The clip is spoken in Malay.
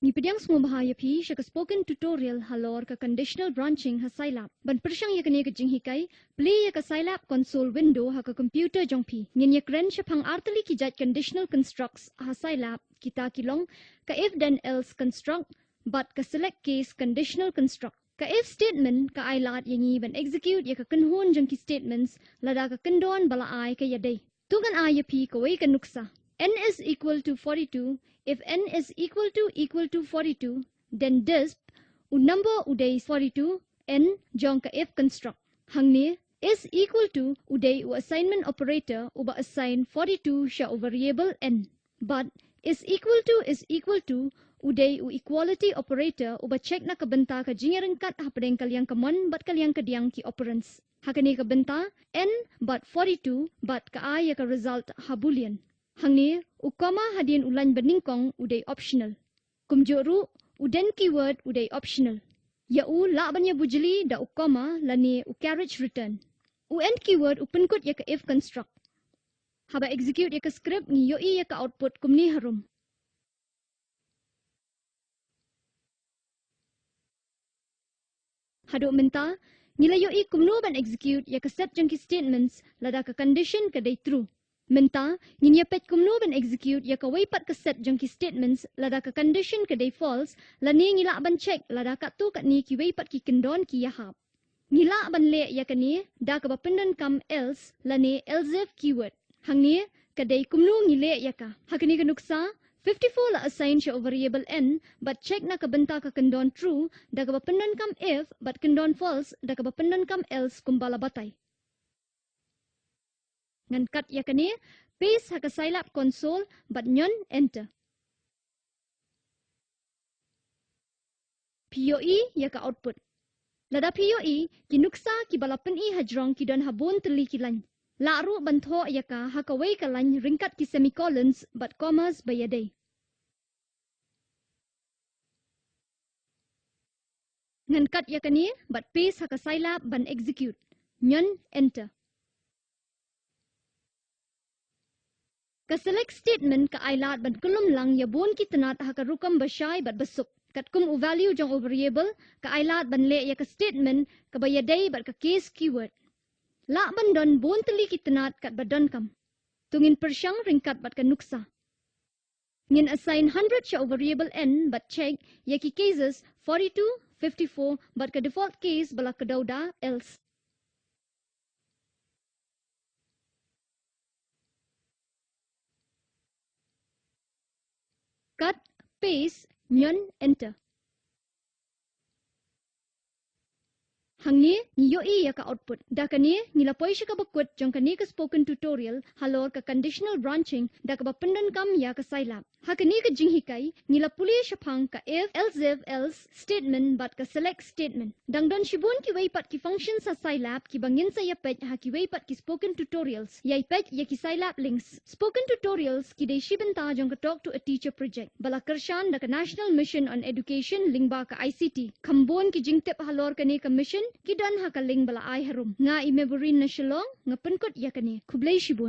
Ni pediang semua bahaya pi syaka spoken tutorial halor ka conditional branching ha Scilab. Ban persyang ya kene ke jing hikai, play ya ka Scilab console window ha ka computer jong pi. Ngin ya kren syapang artali ki jat conditional constructs ha Scilab kita kilong ka if then else construct but ka select case conditional construct. Ka if statement ka ailat yangi ban execute ya ka kenhon jong ki statements lada ka kendon bala ai ka yadai. Tugan ai ya pi ka wei ka nuksa. N is equal to 42. If n is equal to 42, then disp u number uday 42 n jong ka if construct. Hangni is equal to uday u assignment operator uba assign 42 sya u variable n. But is equal to uday u equality operator uba check na kabenta ka jingarengkat hapadeng kalyang kamon bat kalyang kadiang ki operands. Hakani kabenta n but 42 but ka ay ka result ha boolean. Hangni ukoma hadin ulan beningkong uday optional. Kumjoru uden keyword uday optional. Ya u la banya bujeli da ukoma lani u carriage return. U end keyword upenkut ya ka if construct. Haba execute ya ka script ni yoi ya ka output kumni harum. Hado minta nila yoi kumno ban execute ya ka set jangki statements lada ka condition ka day true. Minta, ngin ya pet kumno ban execute ya ka waipat ka set jangki statements lada ka condition ka day false lani ngila ban check lada ka tu kat ni ki waipat ki kendon ki yahap. Ngila ban le ya ka ni da ka bapendan kam else lani else if keyword. Hang ni ka day kumno ngile ya ka. Hakani ka nuksa 54 la assign siya o variable n but check na ka benta ka kendon true da ka bapendan kam if but kendon false da ka bapendan kam else kumbala batay. Ngan kat ya kani paste ha ka Scilab console but nyon enter. POE ya ka output. Lada POE kinuksa ki balapan i hajrong ki don habon teli ki lan. Laru bantho ya ka ha ka wei ka lan ringkat ki semicolons but commas bayaday. Ngan kat ya kani but paste ha ka Scilab ban execute. Nyon enter. Ka select statement ka ailat ban kulum lang ya bon ki tenat ha ka rukam basyai bat besuk. Kat kum u value jong o variable ka ailat ban le ya ka statement ka bayaday bat ka case keyword. La ban don bon teli ki tenat kat badon kam. Tungin persyang ringkat bat ka nuksa. Ngin assign 100 sya o variable n bat check ya ki cases 42, 54 bat ka default case bala ka dauda else. Cut, paste, nyon, enter. Hangni ni yoi ya ka output. Da kani ngilapoy siya ka bakut jong kani ka spoken tutorial halor ka conditional branching da ka bapendan kam ya ka Scilab. Hakani ka jinghikay ngilapuli siya pang ka if, else statement but ka select statement. Dangdon shibun ki waypat ki function sa Scilab ki bangin sa yapet ha ki waypat ki spoken tutorials. Yapet ya ki Scilab links. Spoken tutorials ki day shibenta jong ka talk to a teacher project. Bala kershan da ka National Mission on Education lingba ka ICT. Kambon ki jingtip halor kani ka mission Kidan hakaling bala ay harum. Nga imeburin na shilong, nga penkot yakani. Kublay shibun.